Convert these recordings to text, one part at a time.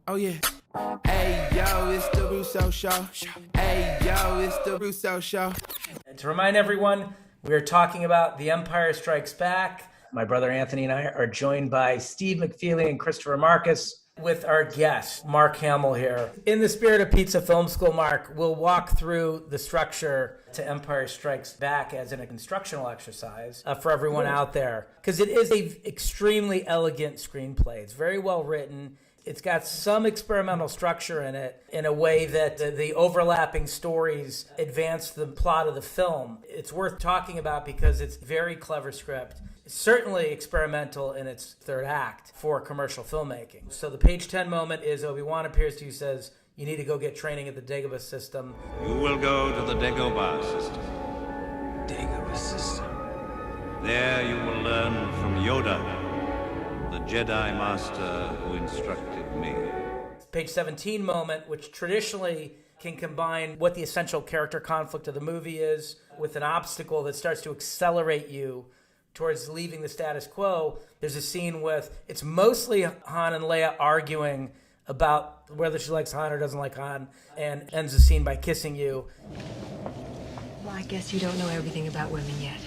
Oh yeah. Hey yo, it's the Russo Show. Hey yo, it's the Russo Show. And to remind everyone, we are talking about The Empire Strikes Back. My brother Anthony and I are joined by Steve McFeely and Christopher Marcus with our guest, Mark Hamill here. In the spirit of Pizza Film School, Mark, we'll walk through the structure to Empire Strikes Back as an instructional exercise for everyone out there. Because it is an extremely elegant screenplay. It's very well written. It's got some experimental structure in it in a way that the overlapping stories advance the plot of the film. It's worth talking about because it's a very clever script. It's certainly experimental in its third act for commercial filmmaking. So the page 10 moment is Obi-Wan appears to you, says, you need to go get training at the Dagobah system. You will go to the Dagobah system. Dagobah system. There you will learn from Yoda, the Jedi Master who instructed me. Page 17 moment, which traditionally can combine what the essential character conflict of the movie is with an obstacle that starts to accelerate you towards leaving the status quo. There's a scene with, it's mostly Han and Leia arguing about whether she likes Han or doesn't like Han, and ends the scene by kissing you. Well, I guess you don't know everything about women yet.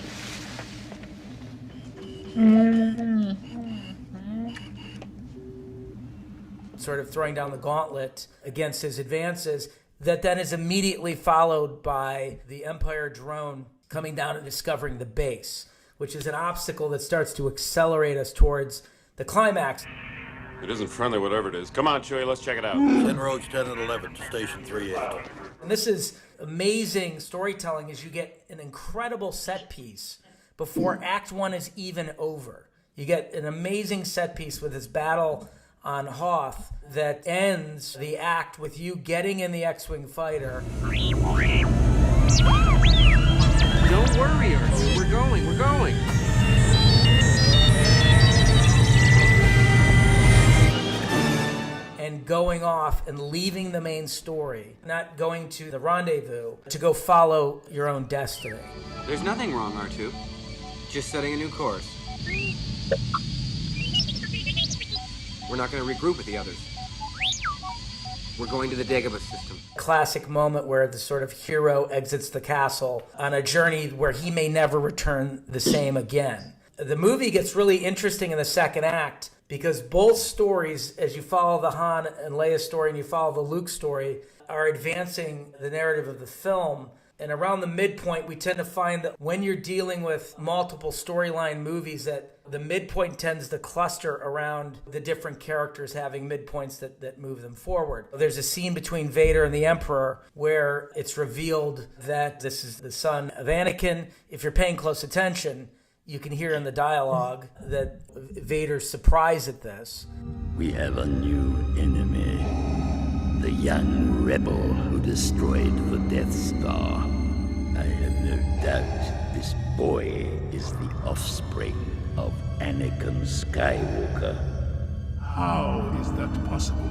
Sort of throwing down the gauntlet against his advances, that then is immediately followed by the Empire drone coming down and discovering the base, which is an obstacle that starts to accelerate us towards the climax. It isn't friendly, whatever it is. Come on, Chewie, let's check it out. Send roads 10 and 11 to Station 38. And this is amazing storytelling as you get an incredible set piece before Act 1 is even over. You get an amazing set piece with this battle on Hoth that ends the act with you getting in the X-Wing fighter. Don't worry, Arthur. We're going. And going off and leaving the main story, not going to the rendezvous, to go follow your own destiny. There's nothing wrong, R2. Just setting a new course. We're not going to regroup with the others. We're going to the Dagobah system. Classic moment where the sort of hero exits the castle on a journey where he may never return the same again. The movie gets really interesting in the second act because both stories, as you follow the Han and Leia story and you follow the Luke story, are advancing the narrative of the film. And around the midpoint, we tend to find that when you're dealing with multiple storyline movies, that the midpoint tends to cluster around the different characters having midpoints that move them forward. There's a scene between Vader and the Emperor where it's revealed that this is the son of Anakin. If you're paying close attention, you can hear in the dialogue that Vader's surprised at this. We have a new enemy. The young rebel who destroyed the Death Star. I have no doubt this boy is the offspring of Anakin Skywalker. How is that possible?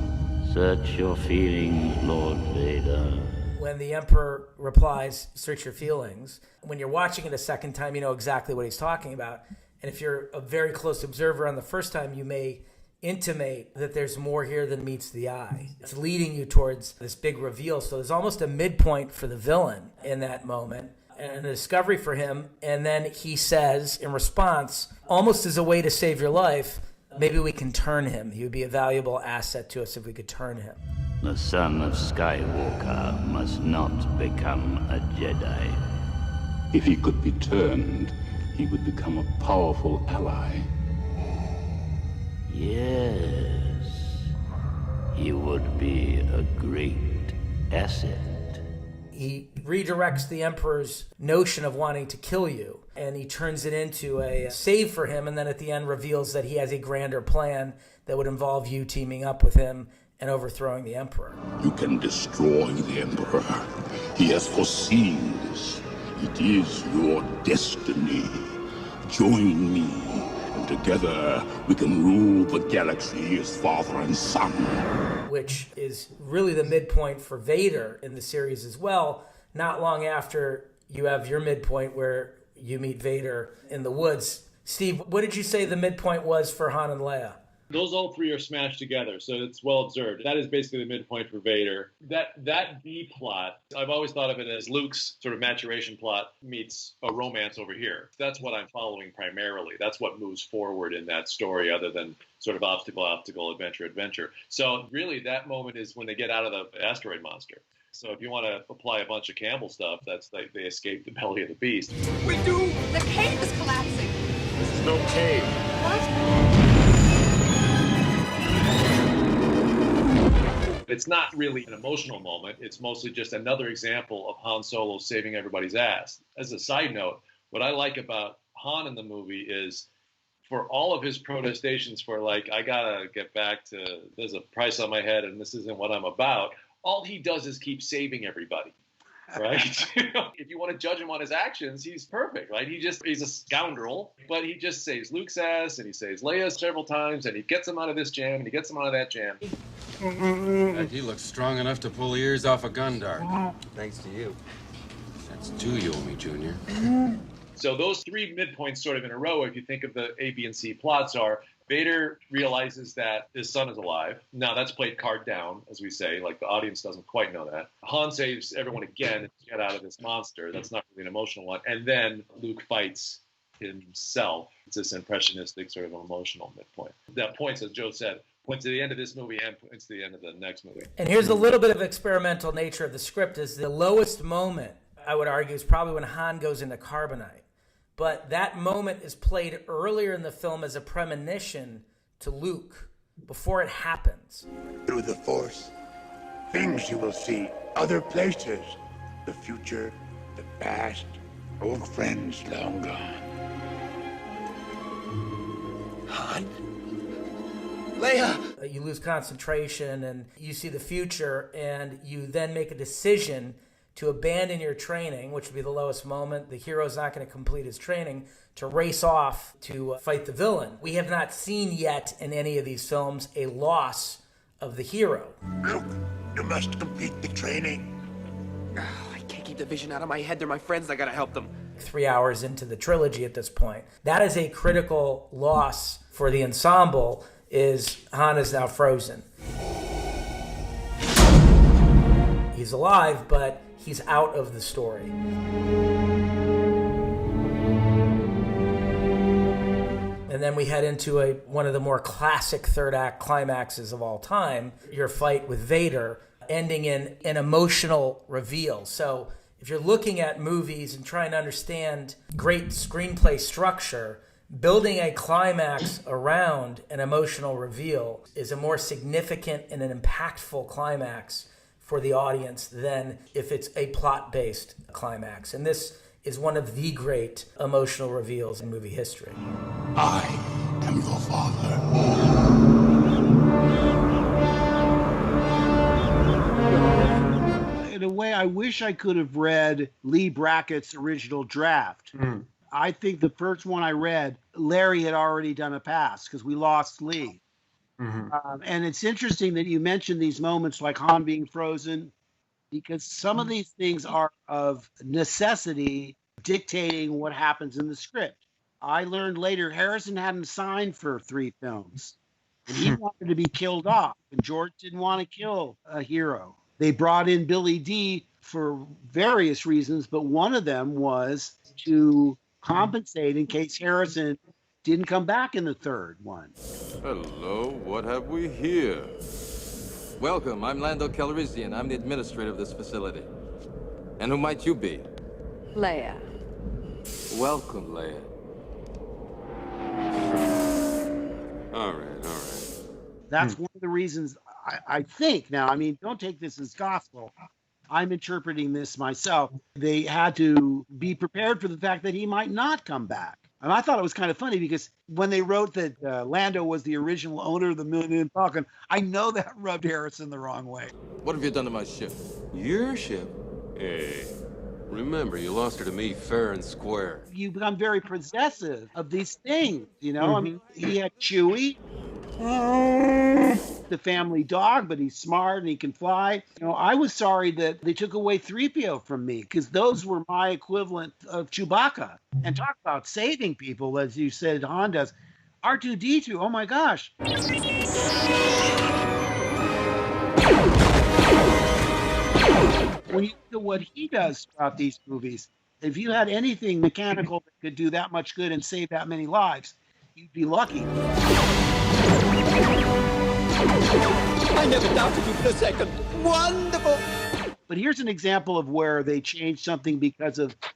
Search your feelings, Lord Vader. When the Emperor replies, search your feelings, when you're watching it a second time, you know exactly what he's talking about. And if you're a very close observer on the first time, you may intimate that there's more here than meets the eye. It's leading you towards this big reveal. So there's almost a midpoint for the villain in that moment and a discovery for him. And then he says in response, almost as a way to save your life, maybe we can turn him. He would be a valuable asset to us if we could turn him. The son of Skywalker must not become a Jedi. If he could be turned, he would become a powerful ally. Yes, he would be a great asset. He redirects the Emperor's notion of wanting to kill you, and he turns it into a save for him, and then at the end reveals that he has a grander plan that would involve you teaming up with him and overthrowing the Emperor. You can destroy the Emperor. He has foreseen this. It is your destiny. Join me, and together we can rule the galaxy as father and son. Which is really the midpoint for Vader in the series as well. Not long after you have your midpoint where you meet Vader in the woods. Steve, what did you say the midpoint was for Han and Leia? Those all three are smashed together, so it's well observed. That is basically the midpoint for Vader. That B plot, I've always thought of it as Luke's sort of maturation plot meets a romance over here. That's what I'm following primarily. That's what moves forward in that story, other than sort of obstacle, adventure. So really, that moment is when they get out of the asteroid monster. So if you want to apply a bunch of Campbell stuff, that's like they escape the belly of the beast. We do! The cave is collapsing! This is no cave. What? It's not really an emotional moment. It's mostly just another example of Han Solo saving everybody's ass. As a side note, what I like about Han in the movie is for all of his protestations for like, I gotta get back to, there's a price on my head and this isn't what I'm about, all he does is keep saving everybody. Right? If you want to judge him on his actions, he's perfect, right? He's a scoundrel, but he just saves Luke's ass and he saves Leia several times and he gets him out of this jam and he gets him out of that jam. He looks strong enough to pull the ears off a Gundar. Thanks to you. That's two you owe me, Junior. So those three midpoints sort of in a row, if you think of the A, B, and C plots, are Vader realizes that his son is alive. Now, that's played card down, as we say. Like, the audience doesn't quite know that. Han saves everyone again to get out of this monster. That's not really an emotional one. And then Luke fights himself. It's this impressionistic sort of emotional midpoint. That points, as Joe said, points to the end of this movie and points to the end of the next movie. And here's a little bit of experimental nature of the script. Is the lowest moment, I would argue, is probably when Han goes into carbonite. But that moment is played earlier in the film as a premonition to Luke before it happens. Through the Force, things you will see, other places, the future, the past, old friends long gone. Han? Leia! You lose concentration and you see the future and you then make a decision to abandon your training, which would be the lowest moment. The hero's not going to complete his training, to race off to fight the villain. We have not seen yet in any of these films a loss of the hero. Luke, you must complete the training. I can't keep the vision out of my head. They're my friends. I gotta help them. 3 hours into the trilogy at this point. That is a critical loss for the ensemble, is Han is now frozen. He's alive, but he's out of the story. And then we head into one of the more classic third act climaxes of all time, your fight with Vader, ending in an emotional reveal. So if you're looking at movies and trying to understand great screenplay structure, building a climax around an emotional reveal is a more significant and an impactful climax for the audience than if it's a plot-based climax. And this is one of the great emotional reveals in movie history. I am your father. In a way, I wish I could have read Lee Brackett's original draft. I think the first one I read, Larry had already done a pass because we lost Lee. And it's interesting that you mentioned these moments like Han being frozen, because some of these things are of necessity dictating what happens in the script. I learned later Harrison hadn't signed for 3 films, and he wanted to be killed off, and George didn't want to kill a hero. They brought in Billy Dee for various reasons, but one of them was to compensate in case Harrison didn't come back in the third one. Hello, what have we here? Welcome, I'm Lando Calrissian. I'm the administrator of this facility. And who might you be? Leia. Welcome, Leia. All right. That's one of the reasons I think, now, I mean, don't take this as gospel. I'm interpreting this myself. They had to be prepared for the fact that he might not come back. And I thought it was kind of funny because when they wrote that Lando was the original owner of the Millennium Falcon, I know that rubbed Harrison the wrong way. What have you done to my ship? Your ship? Hey, remember, you lost her to me fair and square. You become very possessive of these things, you know? I mean, he had Chewie, the family dog, but he's smart and he can fly. You know, I was sorry that they took away 3PO from me because those were my equivalent of Chewbacca. And talk about saving people, as you said, Han does. R2-D2, oh my gosh. When you look at what he does throughout these movies, if you had anything mechanical that could do that much good and save that many lives, you'd be lucky. I never doubted you for a second. Wonderful. But here's an example of where they changed something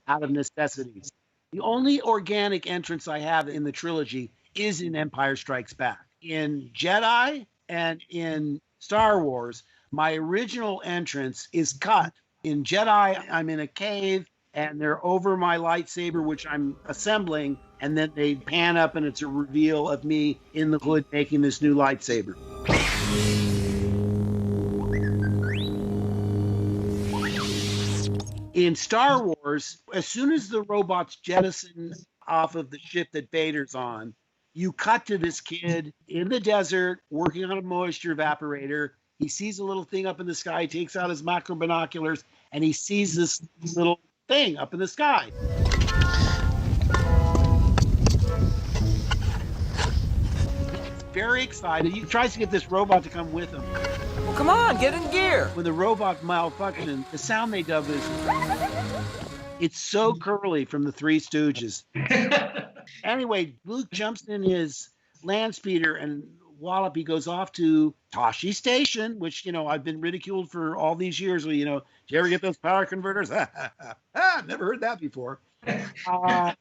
out of necessities. The only organic entrance I have in the trilogy is in Empire Strikes Back. In Jedi and in Star Wars, my original entrance is cut. In Jedi, I'm in a cave and they're over my lightsaber, which I'm assembling, and then they pan up and it's a reveal of me in the hood making this new lightsaber. In Star Wars, as soon as the robots jettison off of the ship that Vader's on, you cut to this kid in the desert working on a moisture evaporator. He sees a little thing up in the sky, he takes out his macro binoculars, and he sees this little thing up in the sky. He's very excited. He tries to get this robot to come with him. Well, come on, get in gear. When the robot malfunctions, the sound they dub is... It's so curly from the Three Stooges. Anyway, Luke jumps in his land speeder and wallop, he goes off to Tosche Station, which, I've been ridiculed for all these years. Well, did you ever get those power converters? Never heard that before. And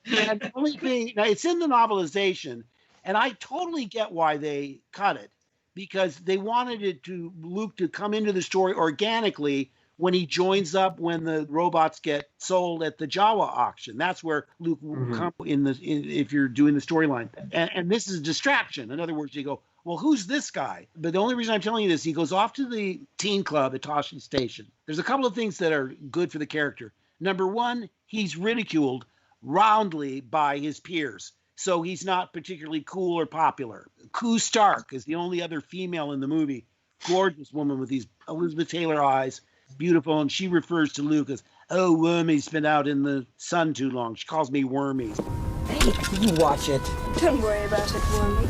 the only thing, now it's in the novelization, and I totally get why they cut it, because they wanted Luke to come into the story organically when he joins up when the robots get sold at the Jawa auction. That's where Luke will come if you're doing the storyline. And this is a distraction. In other words, you go, well, who's this guy? But the only reason I'm telling you this, he goes off to the teen club at Tosche Station. There's a couple of things that are good for the character. Number one, he's ridiculed roundly by his peers. So he's not particularly cool or popular. Koo Stark is the only other female in the movie. Gorgeous woman with these Elizabeth Taylor eyes. Beautiful, and she refers to Luke as, oh, Wormy's been out in the sun too long. She calls me Wormy. Hey, you watch it. Don't worry about it, Wormy.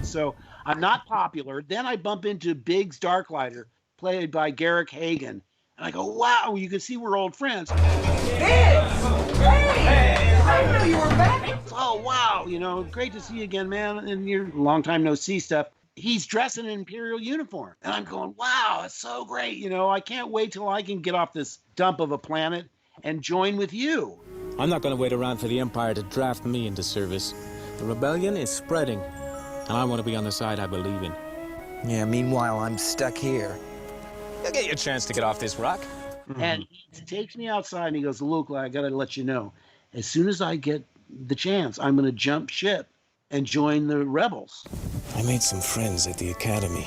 So I'm not popular. Then I bump into Biggs Darklighter, played by Garrick Hagan. And I go, wow, you can see we're old friends. Biggs! Hey! I didn't know you were back. Oh, wow, great to see you again, man. And your long time no see stuff. He's dressed in an Imperial uniform. And I'm going, wow, it's so great. I can't wait till I can get off this dump of a planet and join with you. I'm not going to wait around for the Empire to draft me into service. The rebellion is spreading, and I want to be on the side I believe in. Yeah, meanwhile, I'm stuck here. You'll get your chance to get off this rock. And he takes me outside and he goes, Luke, I got to let you know, as soon as I get the chance, I'm going to jump ship and join the rebels. I made some friends at the academy.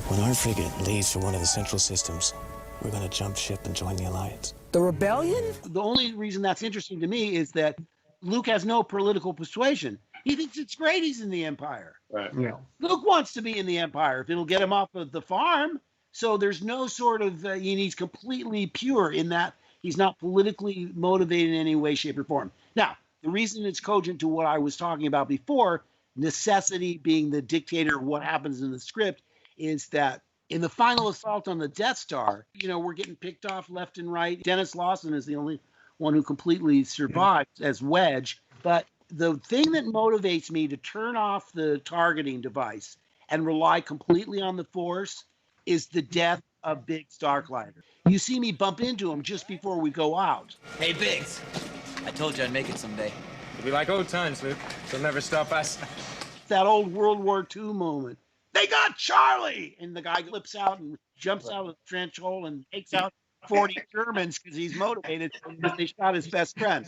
When our frigate leaves for one of the central systems, we're going to jump ship and join the Alliance. The rebellion? The only reason that's interesting to me is that Luke has no political persuasion. He thinks it's great he's in the Empire. Right. Yeah. Luke wants to be in the Empire if it'll get him off of the farm. So there's no sort of, he's completely pure in that he's not politically motivated in any way, shape, or form. Now, the reason it's cogent to what I was talking about before, necessity being the dictator of what happens in the script, is that in the final assault on the Death Star, we're getting picked off left and right. Dennis Lawson is the only one who completely survives as Wedge. But the thing that motivates me to turn off the targeting device and rely completely on the Force is the death of Biggs Darklighter. You see me bump into him just before we go out. Hey, Biggs. I told you I'd make it someday. It'll be like old times, Luke. They'll never stop us. That old World War II moment. They got Charlie! And the guy flips out and jumps out of the trench hole and takes out 40 Germans because he's motivated because they shot his best friend.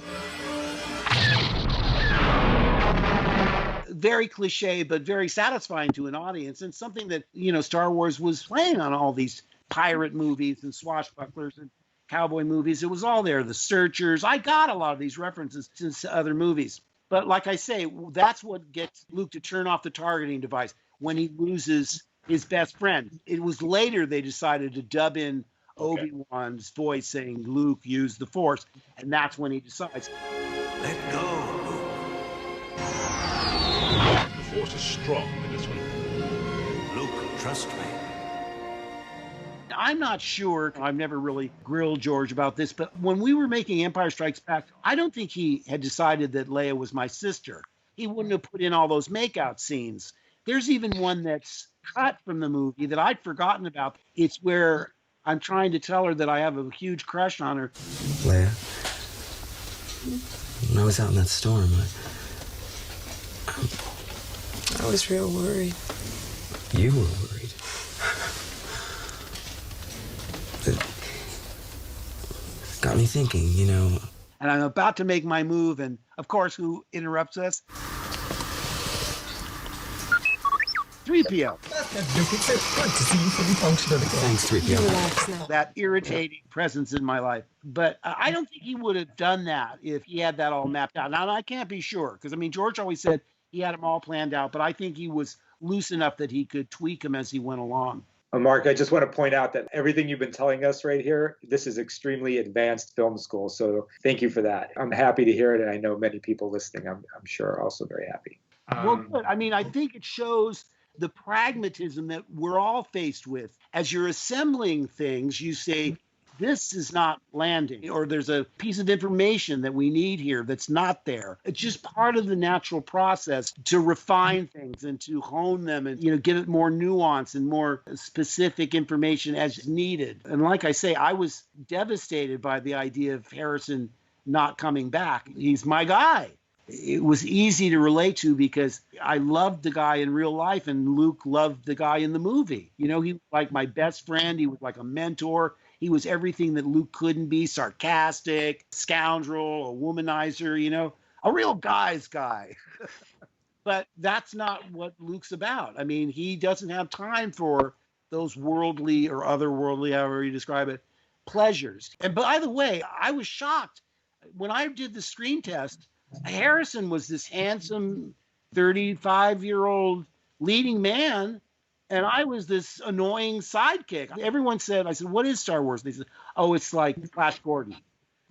Very cliche, but very satisfying to an audience, and something that, Star Wars was playing on all these pirate movies and swashbucklers and cowboy movies. It was all there. The Searchers. I got a lot of these references to other movies. But like I say, that's what gets Luke to turn off the targeting device when he loses his best friend. It was later they decided to dub in Obi-Wan's voice saying, Luke, use the Force. And that's when he decides, let go, Luke. Force is strong in this one. Luke, trust me. I'm not sure. I've never really grilled George about this, but when we were making Empire Strikes Back, I don't think he had decided that Leia was my sister. He wouldn't have put in all those makeout scenes. There's even one that's cut from the movie that I'd forgotten about. It's where I'm trying to tell her that I have a huge crush on her. Leia, when I was out in that storm, I was real worried. You were worried. It got me thinking, you know. And I'm about to make my move, and of course, who interrupts us? 3PO. Thanks, 3PO. That irritating presence in my life. But I don't think he would have done that if he had that all mapped out. Now, I can't be sure, because, I mean, George always said he had them all planned out, but I think he was loose enough that he could tweak them as he went along. Mark, I just want to point out that everything you've been telling us right here, this is extremely advanced film school. So thank you for that. I'm happy to hear it. And I know many people listening, I'm sure, are also very happy. Well, good. I mean, I think it shows the pragmatism that we're all faced with. As you're assembling things, you say, this is not landing, or there's a piece of information that we need here that's not there. It's just part of the natural process to refine things and to hone them and, you know, give it more nuance and more specific information as needed. And like I say, I was devastated by the idea of Harrison not coming back. He's my guy. It was easy to relate to because I loved the guy in real life and Luke loved the guy in the movie. You know, he was like my best friend. He was like a mentor. He was everything that Luke couldn't be: sarcastic, scoundrel, a womanizer, you know, a real guy's guy. But that's not what Luke's about. I mean, he doesn't have time for those worldly or otherworldly, however you describe it, pleasures. And by the way, I was shocked when I did the screen test. Harrison was this handsome 35-year-old leading man, and I was this annoying sidekick. Everyone said, I said, what is Star Wars? They said, oh, it's like Flash Gordon.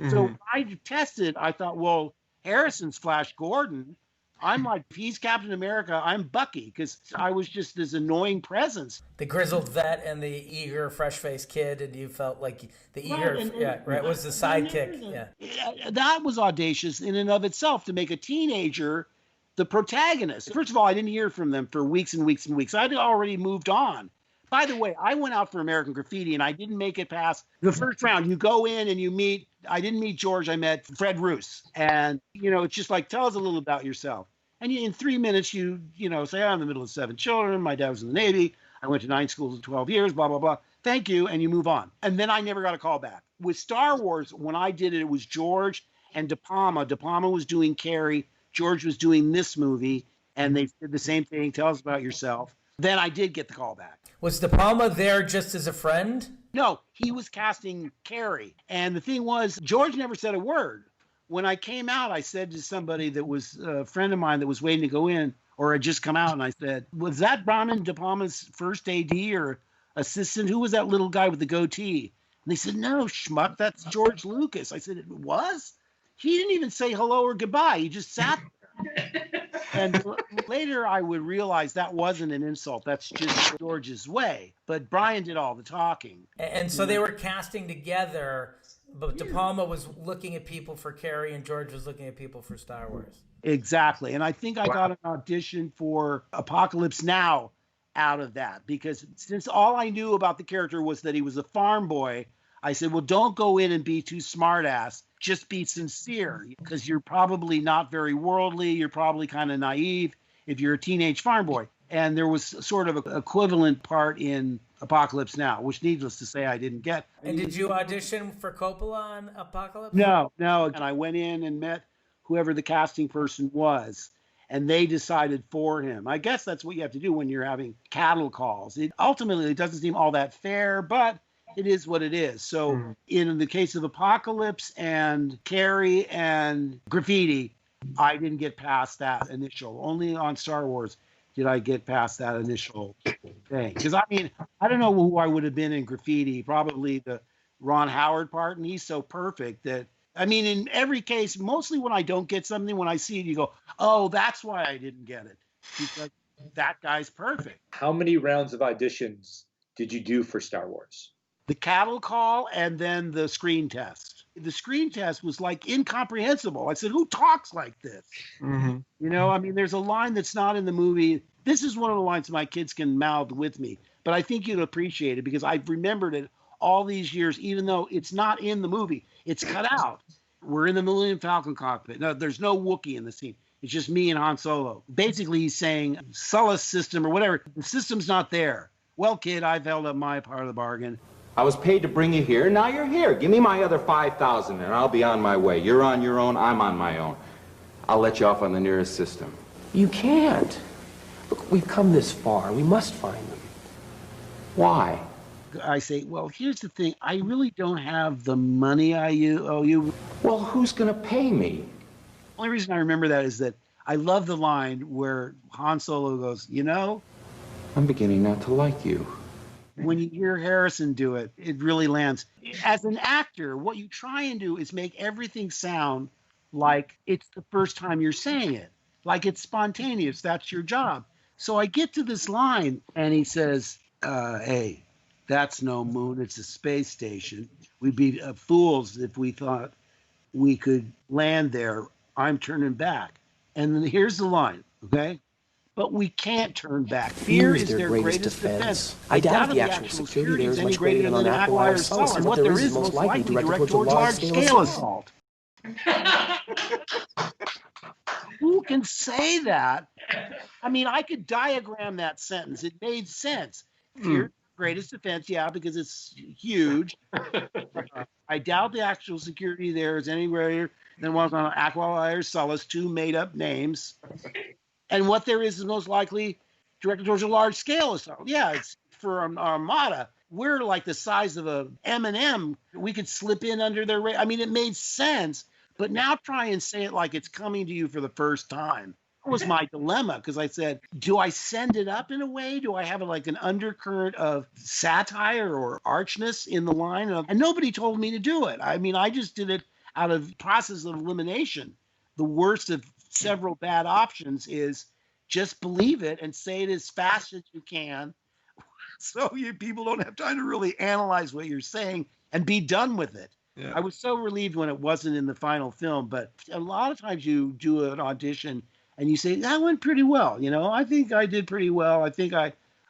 Mm-hmm. So I tested, I thought, well, Harrison's Flash Gordon. I'm like, if he's Captain America, I'm Bucky, because I was just this annoying presence. The grizzled vet and the eager, fresh-faced kid, and you felt like the eager, was the sidekick. Yeah, that was audacious in and of itself to make a teenager the protagonist. First of all, I didn't hear from them for weeks and weeks and weeks. I'd already moved on. By the way, I went out for American Graffiti, and I didn't make it past the first round. You go in and you meet, I didn't meet George, I met Fred Roos. And, you know, it's just like, tell us a little about yourself. And in 3 minutes, you say, I'm in the middle of 7 children. My dad was in the Navy. I went to 9 schools in 12 years, blah, blah, blah. Thank you. And you move on. And then I never got a call back. With Star Wars, when I did it, it was George and De Palma. De Palma was doing Carrie. George was doing this movie. And they did the same thing. Tell us about yourself. Then I did get the call back. Was De Palma there just as a friend? No, he was casting Carrie. And the thing was, George never said a word. When I came out, I said to somebody that was a friend of mine that was waiting to go in, or had just come out, and I said, was that Brahmin De Palma's first AD or assistant? Who was that little guy with the goatee? And they said, no, schmuck, that's George Lucas. I said, it was? He didn't even say hello or goodbye. He just sat there. And later I would realize that wasn't an insult. That's just George's way. But Brian did all the talking. And so they were casting together, but De Palma was looking at people for Carrie and George was looking at people for Star Wars. Exactly. And I think I got an audition for Apocalypse Now out of that, because since all I knew about the character was that he was a farm boy, I said, well, don't go in and be too smart-ass. Just be sincere, because you're probably not very worldly. You're probably kind of naive if you're a teenage farm boy. And there was sort of an equivalent part in Apocalypse Now, which needless to say, I didn't get. And did you audition for Coppola on Apocalypse? No. And I went in and met whoever the casting person was, and they decided for him. I guess that's what you have to do when you're having cattle calls. Ultimately, it doesn't seem all that fair, but it is what it is. So in the case of Apocalypse and Carrie and Graffiti, I didn't get past that initial. Only on Star Wars did I get past that initial thing. Because, I mean, I don't know who I would have been in Graffiti. Probably the Ron Howard part, and he's so perfect that, I mean, in every case, mostly when I don't get something, when I see it, you go, oh, that's why I didn't get it. because that guy's perfect. How many rounds of auditions did you do for Star Wars? The cattle call and then the screen test. The screen test was like incomprehensible. I said, who talks like this? Mm-hmm. You know, I mean, there's a line that's not in the movie. This is one of the lines my kids can mouth with me, but I think you'd appreciate it because I've remembered it all these years, even though it's not in the movie. It's cut out. We're in the Millennium Falcon cockpit. No, there's no Wookiee in the scene. It's just me and Han Solo. Basically, he's saying, Sullust system or whatever. The system's not there. Well, kid, I've held up my part of the bargain. I was paid to bring you here. Now you're here. Give me my other 5,000 and I'll be on my way. You're on your own. I'm on my own. I'll let you off on the nearest system. You can't. Look, we've come this far. We must find them. Why? I say, well, here's the thing. I really don't have the money I owe you. Well, who's going to pay me? The only reason I remember that is that I love the line where Han Solo goes, you know? I'm beginning not to like you. When you hear Harrison do it, it really lands. As an actor, what you try and do is make everything sound like it's the first time you're saying it, like it's spontaneous. That's your job. So I get to this line, and he says, hey, that's no moon. It's a space station. We'd be fools if we thought we could land there. I'm turning back. And then here's the line, okay? But we can't turn back. Fear is their greatest defense. I doubt the actual security there is much greater than Aquila Sullust, and what there is most likely directed towards a large-scale assault. Who can say that? I mean, I could diagram that sentence. It made sense. Fear, greatest defense, yeah, because it's huge. I doubt the actual security there is any greater than was on Aquila or Sullust, two made-up names. And what there is most likely directed towards a large scale assault. Yeah, it's for an armada. We're like the size of a M&M. We could slip in under their I mean, it made sense. But now try and say it like it's coming to you for the first time. That was my dilemma, because I said, do I send it up in a way? Do I have like an undercurrent of satire or archness in the line? And nobody told me to do it. I mean, I just did it out of process of elimination. The worst of several bad options is just believe it and say it as fast as you can, so people don't have time to really analyze what you're saying and be done with it. Yeah. I was so relieved when it wasn't in the final film, but a lot of times you do an audition and you say, that went pretty well. You know, I think I did pretty well. I think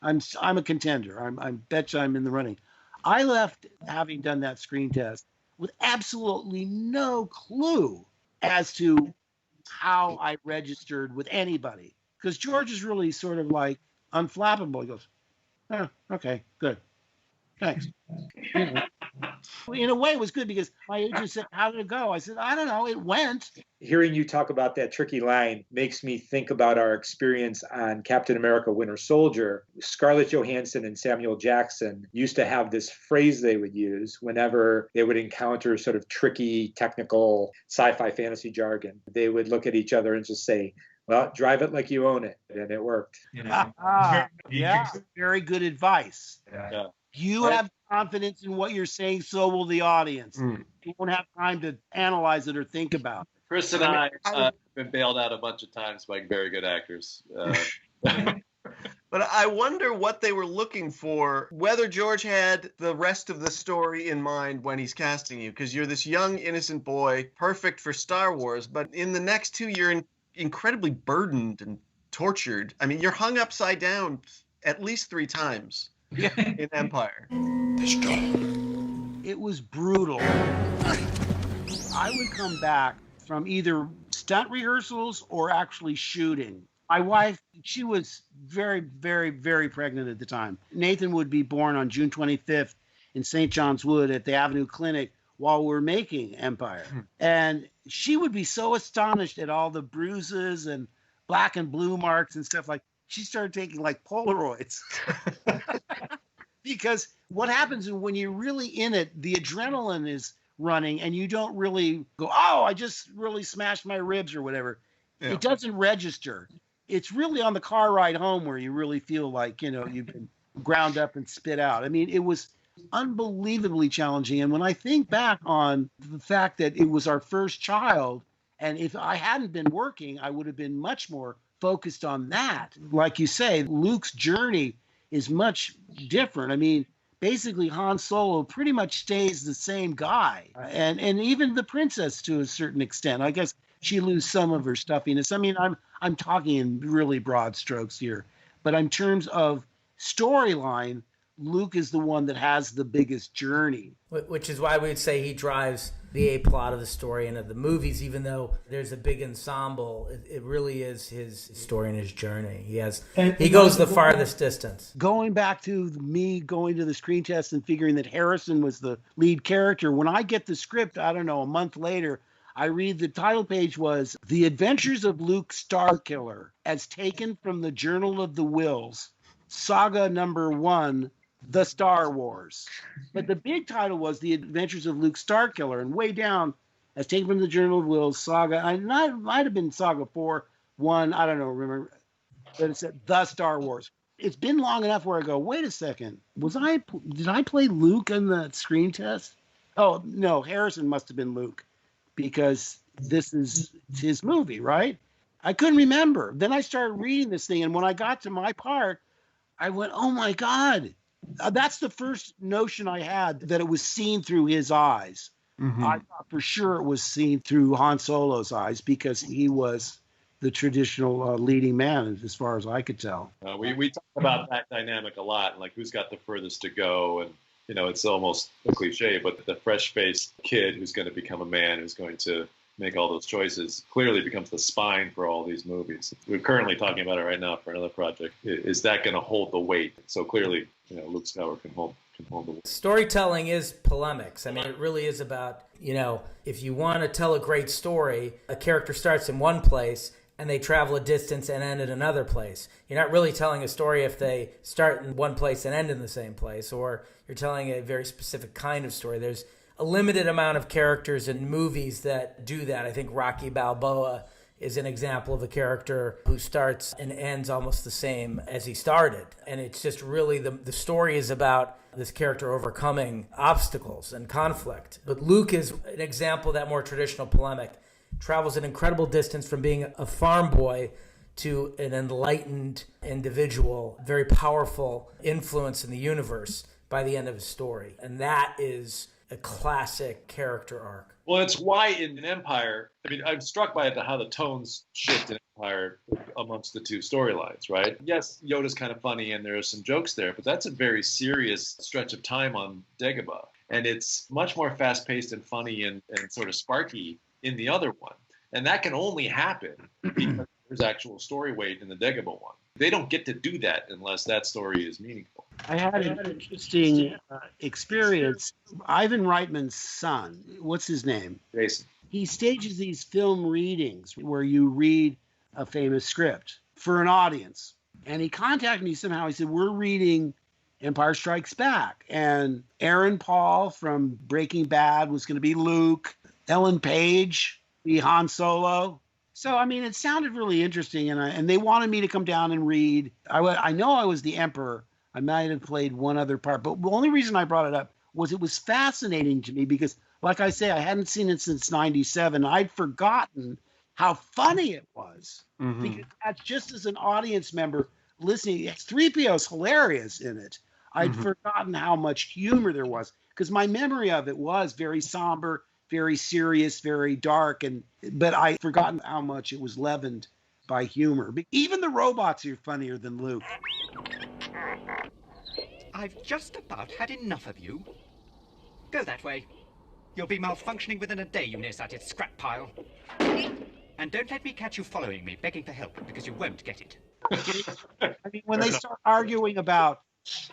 I'm a contender. I bet you I'm in the running. I left having done that screen test with absolutely no clue as to how I registered with anybody. Because George is really sort of like unflappable. He goes, oh, okay, good. Thanks. You know. In a way, it was good because my agent said, how did it go? I said, I don't know. It went. Hearing you talk about that tricky line makes me think about our experience on Captain America Winter Soldier. Scarlett Johansson and Samuel Jackson used to have this phrase they would use whenever they would encounter sort of tricky, technical sci-fi fantasy jargon. They would look at each other and just say, well, drive it like you own it. And it worked. Yeah, very good advice. Yeah. You have confidence in what you're saying, so will the audience. You won't have time to analyze it or think about it. Chris and I have been bailed out a bunch of times by very good actors. But I wonder what they were looking for, whether George had the rest of the story in mind when he's casting you, because you're this young, innocent boy, perfect for Star Wars, but in the next two, you're incredibly burdened and tortured. I mean, you're hung upside down at least 3 times. In Empire. It was brutal. I would come back from either stunt rehearsals or actually shooting. My wife, she was very, very, very pregnant at the time. Nathan would be born on June 25th in St. John's Wood at the Avenue Clinic while we're making Empire. And she would be so astonished at all the bruises and black and blue marks and stuff like she started taking like Polaroids. Because what happens when you're really in it, the adrenaline is running and you don't really go, oh, I just really smashed my ribs or whatever. Yeah. It doesn't register. It's really on the car ride home where you really feel like, you know, you've been ground up and spit out. I mean, it was unbelievably challenging. And when I think back on the fact that it was our first child, and if I hadn't been working, I would have been much more focused on that. Like you say, Luke's journey is much different. I mean, basically Han Solo pretty much stays the same guy. And even the princess to a certain extent. I guess she loses some of her stuffiness. I mean, I'm talking in really broad strokes here. But in terms of storyline, Luke is the one that has the biggest journey. Which is why we would say he drives the A plot of the story and of the movies, even though there's a big ensemble. It really is his story and his journey. He goes the farthest distance. Going back to me going to the screen test and figuring that Harrison was the lead character, when I get the script, I don't know, a month later, I read the title page was The Adventures of Luke Starkiller, as taken from the Journal of the Whills, Saga number 1, The Star Wars. But the big title was The Adventures of Luke Starkiller, and way down, as taken from the Journal of the Whills, Saga, it might have been Saga 4, 1, I don't know, remember, but it said The Star Wars. It's been long enough where I go, wait a second, did I play Luke in the screen test? Oh, no, Harrison must have been Luke, because this is his movie, right? I couldn't remember. Then I started reading this thing, and when I got to my part, I went, oh my God. That's the first notion I had, that it was seen through his eyes. Mm-hmm. I thought for sure it was seen through Han Solo's eyes, because he was the traditional leading man, as far as I could tell. We talk about that dynamic a lot, like who's got the furthest to go, and it's almost a cliche, but the fresh-faced kid who's going to become a man, who's going to make all those choices, clearly becomes the spine for all these movies. We're currently talking about it right now for another project. Is that going to hold the weight? So clearly, Luke Skywalker can hold the weight. Storytelling is polemics. I mean, it really is about, if you want to tell a great story, a character starts in one place and they travel a distance and end in another place. You're not really telling a story if they start in one place and end in the same place, or you're telling a very specific kind of story. There's a limited amount of characters in movies that do that. I think Rocky Balboa is an example of a character who starts and ends almost the same as he started. And it's just really, the story is about this character overcoming obstacles and conflict. But Luke is an example of that more traditional polemic. Travels an incredible distance from being a farm boy to an enlightened individual, very powerful influence in the universe by the end of his story. And that is a classic character arc. Well, it's why in Empire, I'm struck by how the tones shift in Empire amongst the two storylines, right? Yes, Yoda's kind of funny and there are some jokes there, but that's a very serious stretch of time on Dagobah. And it's much more fast-paced and funny and sort of sparky in the other one. And that can only happen because there's actual story weight in the Dagobah one. They don't get to do that unless that story is meaningful. I had an interesting experience. Ivan Reitman's son, what's his name? Jason. He stages these film readings where you read a famous script for an audience. And he contacted me somehow. He said, we're reading Empire Strikes Back. And Aaron Paul from Breaking Bad was going to be Luke. Ellen Page, be Han Solo. So, it sounded really interesting, and they wanted me to come down and read. I know I was the Emperor. I might have played one other part, but the only reason I brought it up was it was fascinating to me because, like I say, I hadn't seen it since '97. I'd forgotten how funny it was. Mm-hmm. Because that's just as an audience member listening. 3PO's hilarious in it. I'd forgotten how much humor there was because my memory of it was very somber, very serious, very dark, but I'd forgotten how much it was leavened by humor. Even the robots are funnier than Luke. I've just about had enough of you. Go that way. You'll be malfunctioning within a day, you nearsighted scrap pile. And don't let me catch you following me, begging for help, because you won't get it. When they start arguing about,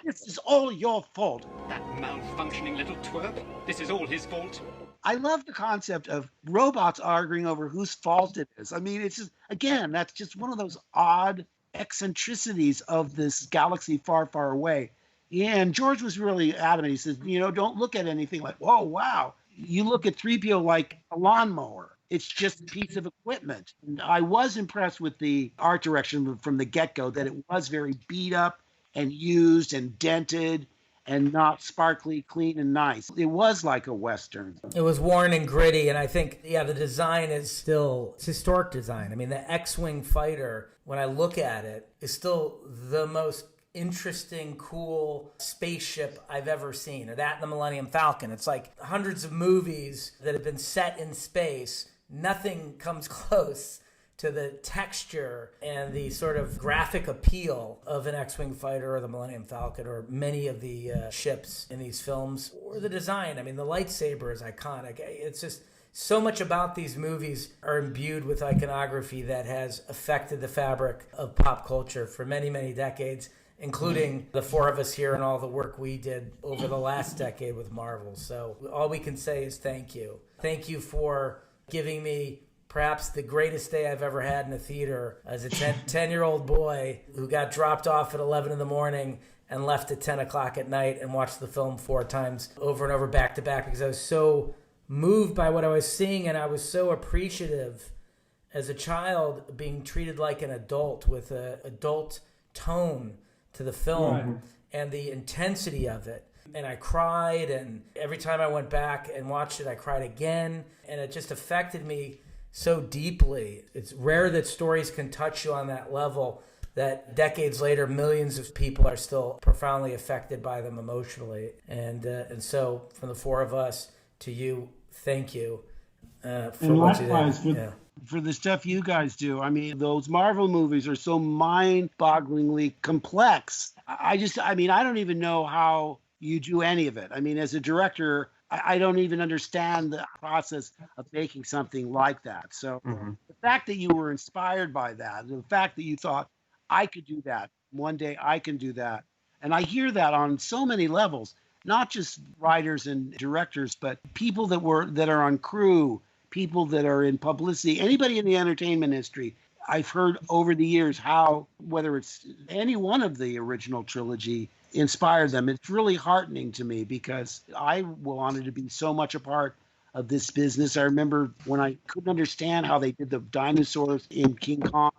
this is all your fault. That malfunctioning little twerp. This is all his fault. I love the concept of robots arguing over whose fault it is. It's just, again, that's just one of those odd eccentricities of this galaxy far, far away. Yeah, and George was really adamant. He says, don't look at anything like, whoa, wow. You look at 3PO like a lawnmower. It's just a piece of equipment. And I was impressed with the art direction from the get-go, that it was very beat up and used and dented and not sparkly, clean, and nice. It was like a Western. It was worn and gritty, and I think, the design is still, it's historic design. The X-Wing fighter when I look at it, is still the most interesting, cool spaceship I've ever seen. Or that and the Millennium Falcon. It's like hundreds of movies that have been set in space. Nothing comes close to the texture and the sort of graphic appeal of an X-Wing fighter or the Millennium Falcon or many of the ships in these films, or the design. I mean, the lightsaber is iconic. It's just so much about these movies are imbued with iconography that has affected the fabric of pop culture for many, many decades, including the four of us here and all the work we did over the last decade with Marvel. So all we can say is thank you. Thank you for giving me perhaps the greatest day I've ever had in a theater as a 10-year-old boy who got dropped off at 11 in the morning and left at 10 o'clock at night and watched the film 4 times over and over back to back because I was so moved by what I was seeing, and I was so appreciative as a child being treated like an adult with an adult tone to the film and the intensity of it. And I cried, and every time I went back and watched it, I cried again, and it just affected me so deeply. It's rare that stories can touch you on that level, that decades later, millions of people are still profoundly affected by them emotionally. And so from the four of us to you, thank you for and what you likewise did. For the stuff you guys do. I mean, those Marvel movies are so mind-bogglingly complex. I don't even know how you do any of it. I mean, as a director, I don't even understand the process of making something like that. So the fact that you were inspired by that, the fact that you thought, I could do that, one day I can do that. And I hear that on so many levels, not just writers and directors, but people that are on crew, people that are in publicity, anybody in the entertainment industry. I've heard over the years how, whether it's any one of the original trilogy, inspired them. It's really heartening to me because I wanted to be so much a part of this business. I remember when I couldn't understand how they did the dinosaurs in King Kong.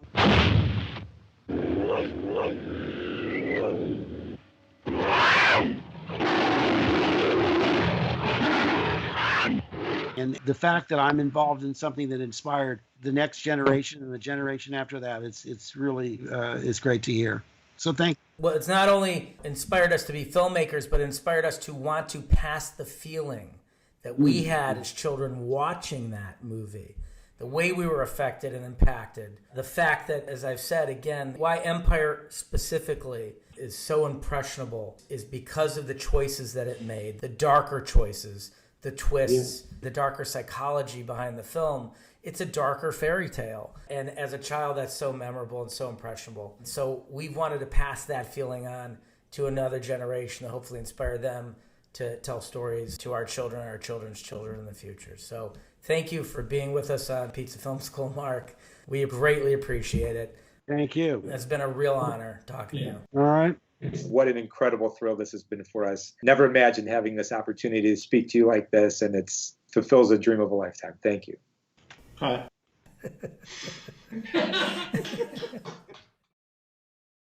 And the fact that I'm involved in something that inspired the next generation and the generation after that, it's really it's great to hear. So thank you. Well, it's not only inspired us to be filmmakers, but inspired us to want to pass the feeling that we had as children watching that movie, the way we were affected and impacted. The fact that, as I've said again, why Empire specifically is so impressionable is because of the choices that it made, the darker choices, the twists, the darker psychology behind the film. It's a darker fairy tale. And as a child, that's so memorable and so impressionable. So we've wanted to pass that feeling on to another generation to hopefully inspire them to tell stories to our children and our children's children in the future. So thank you for being with us on Pizza Film School, Mark. We greatly appreciate it. Thank you. It's been a real honor talking to you. All right. What an incredible thrill this has been for us. Never imagined having this opportunity to speak to you like this, and it fulfills a dream of a lifetime. Thank you. Hi.